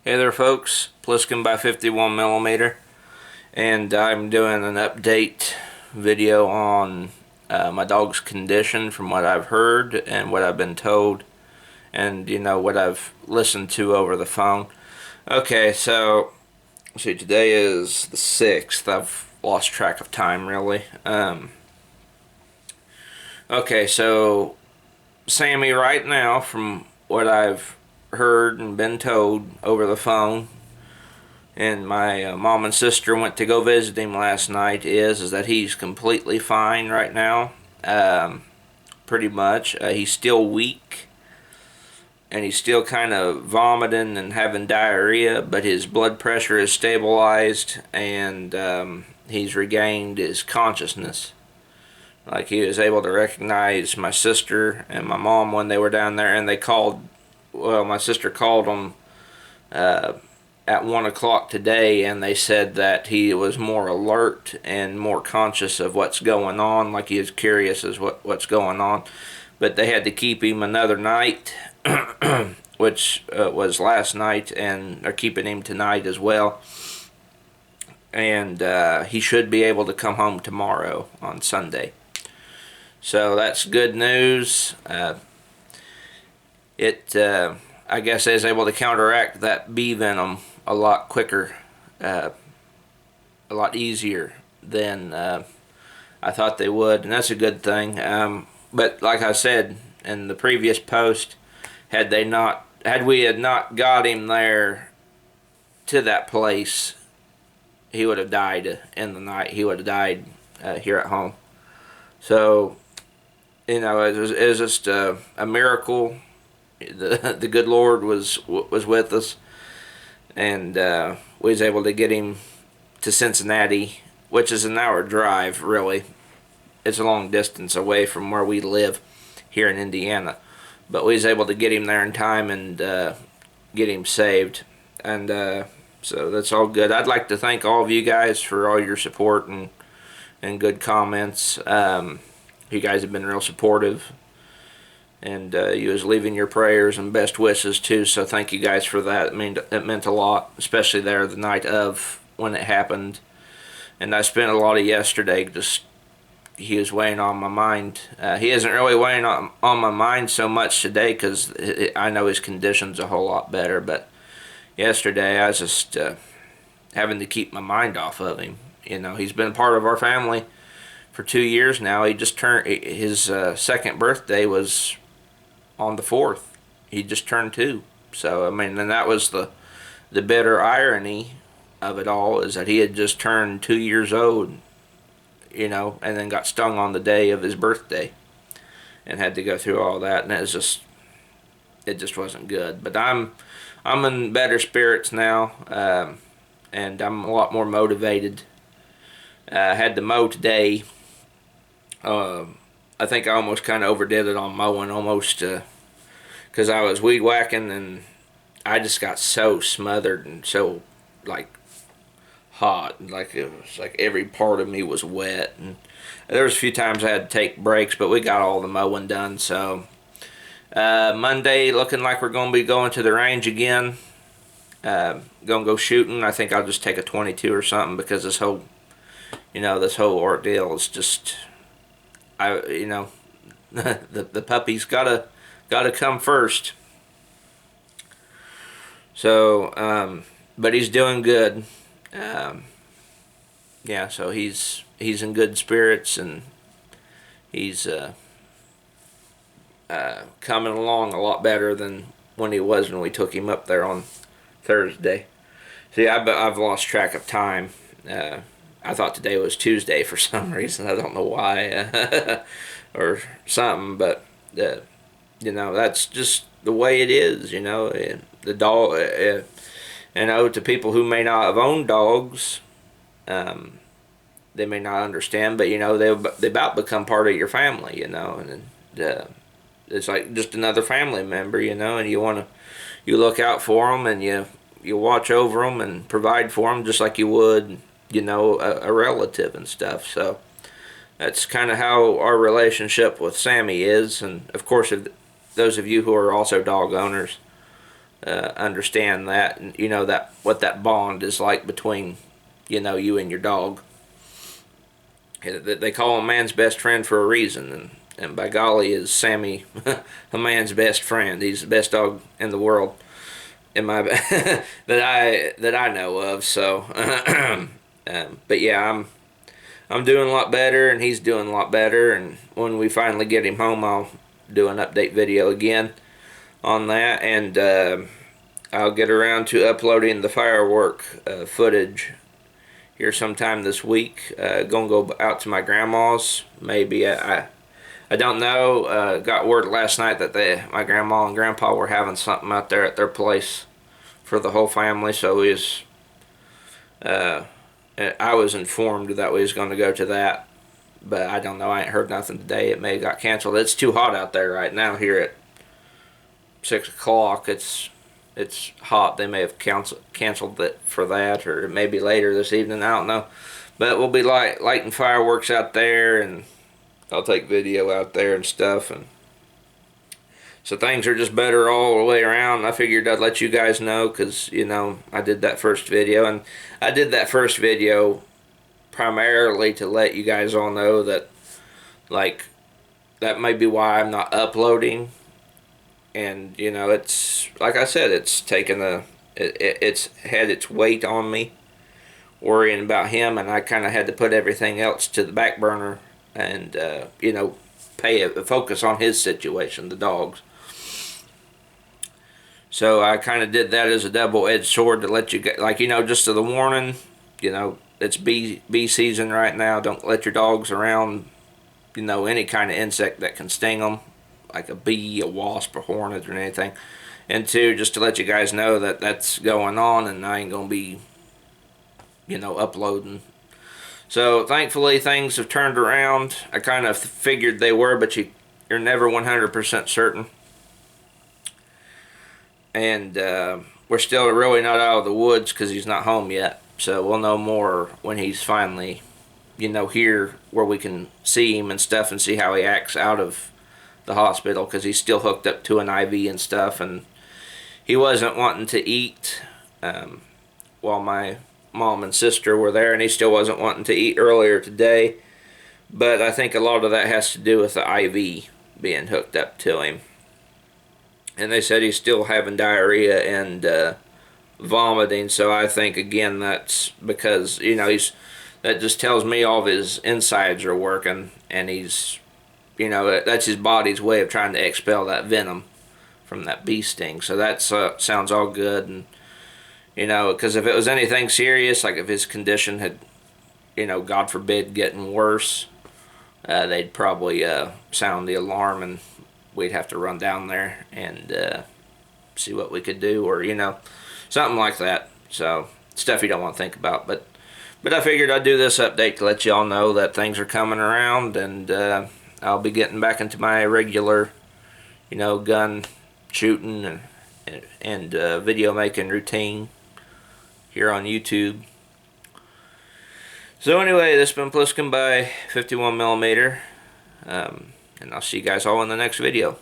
Hey there folks, Plisken by 51mm, and I'm doing an update video on my dog's condition from what I've heard and what I've been told and what I've listened to over the phone. Okay, so see, today is the 6th. I've lost track of time really. Okay, so Sammy right now, from what I've heard and been told over the phone, and my mom and sister went to go visit him last night, is that he's completely fine right now. Pretty much. He's still weak, and he's still kind of vomiting and having diarrhea, but his blood pressure is stabilized, and he's regained his consciousness. Like, he was able to recognize my sister and my mom when they were down there, and they called, well, my sister called them at 1 o'clock today, and they said that he was more alert and more conscious of what's going on, like he is curious as what's going on. But they had to keep him another night, which was last night, and they're keeping him tonight as well. And he should be able to come home tomorrow on Sunday. So that's good news. I guess I was able to counteract that bee venom a lot quicker, a lot easier than I thought they would, and that's a good thing. But like I said in the previous post, had we had not got him there to that place, he would have died in the night. He would have died here at home. So, it was just a miracle. The good Lord was with us, and we was able to get him to Cincinnati, which is an hour drive. Really, it's a long distance away from where we live here in Indiana, but we was able to get him there in time and get him saved, and so that's all good. I'd like to thank all of you guys for all your support and good comments. You guys have been real supportive, and you was leaving your prayers and best wishes too, so thank you guys for that. It meant a lot, especially there the night of when it happened. And I spent a lot of yesterday just, he was weighing on my mind. He isn't really weighing on my mind so much today, because I know his condition's a whole lot better, but yesterday I was just having to keep my mind off of him. He's been part of our family for 2 years now. He just turned, his second birthday was on the 4th. He just turned 2. So, and that was the bitter irony of it all, is that he had just turned 2 years old, and then got stung on the day of his birthday and had to go through all that, and it just wasn't good. But I'm in better spirits now, and I'm a lot more motivated. I had to mow today. I think I almost kind of overdid it on mowing, almost, because I was weed whacking, and I just got so smothered and so, like, hot, like it was like every part of me was wet, and there was a few times I had to take breaks, but we got all the mowing done. So Monday, looking like we're going to be going to the range again, gonna go shooting. I think I'll just take a 22 or something, because this whole ordeal is just, the puppy's gotta come first. So but he's doing good. Yeah, so he's in good spirits, and he's coming along a lot better than when he was when we took him up there on Thursday. See, I've lost track of time. I thought today was Tuesday for some reason. I don't know why, or something, but that's just the way it is. The dog. To people who may not have owned dogs, they may not understand, but they about become part of your family. And it's like just another family member. And you look out for them, and you watch over them and provide for them just like you would a relative and stuff. So that's kind of how our relationship with Sammy is. And of course, if those of you who are also dog owners understand that, and you know that what that bond is like between, you know, you and your dog. They call him man's best friend for a reason, and by golly, is Sammy a man's best friend. He's the best dog in the world, in my that I know of. So, but yeah, I'm doing a lot better, and he's doing a lot better. And when we finally get him home, I'll do an update video again on that, and I'll get around to uploading the firework footage here sometime this week. Gonna go out to my grandma's. Maybe I don't know. Got word last night that my grandma and grandpa were having something out there at their place for the whole family. So I was informed that we was going to go to that, but I don't know. I ain't heard nothing today. It may have got canceled. It's too hot out there right now. Here at 6 o'clock, it's hot. They may have canceled it for that, or maybe later this evening. I don't know. But we'll be lighting fireworks out there, and I'll take video out there and stuff. And so things are just better all the way around. I figured I'd let you guys know, because, you know, I did that first video, and I did that first video primarily to let you guys all know that, like, that may be why I'm not uploading. And, you know, it's, like I said, it's taken it's had its weight on me, worrying about him, and I kind of had to put everything else to the back burner and, you know, focus on his situation, the dog's. So I kind of did that as a double-edged sword to let you get, like, you know, just as a warning, you know, it's bee season right now. Don't let your dogs around, you know, any kind of insect that can sting them, like a bee, a wasp, or hornet, or anything. And two, just to let you guys know that that's going on, and I ain't gonna be, you know, uploading. So thankfully things have turned around. I kind of figured they were, but you're never 100% certain. And we're still really not out of the woods because he's not home yet. So we'll know more when he's finally, you know, here where we can see him and stuff, and see how he acts out of the hospital, because he's still hooked up to an IV and stuff, and he wasn't wanting to eat while my mom and sister were there, and he still wasn't wanting to eat earlier today. But I think a lot of that has to do with the IV being hooked up to him. And they said he's still having diarrhea and vomiting, so I think, again, that's because, you know, that just tells me all of his insides are working, and he's, you know, that's his body's way of trying to expel that venom from that bee sting. So that sounds all good. And, you know, because if it was anything serious, like if his condition had, you know, God forbid, getting worse, they'd probably sound the alarm, and we'd have to run down there and see what we could do, or, you know, something like that. So stuff you don't want to think about. But I figured I'd do this update to let y'all know that things are coming around, and I'll be getting back into my regular, you know, gun shooting and video making routine here on YouTube. So anyway, this has been Plisken by 51mm, and I'll see you guys all in the next video.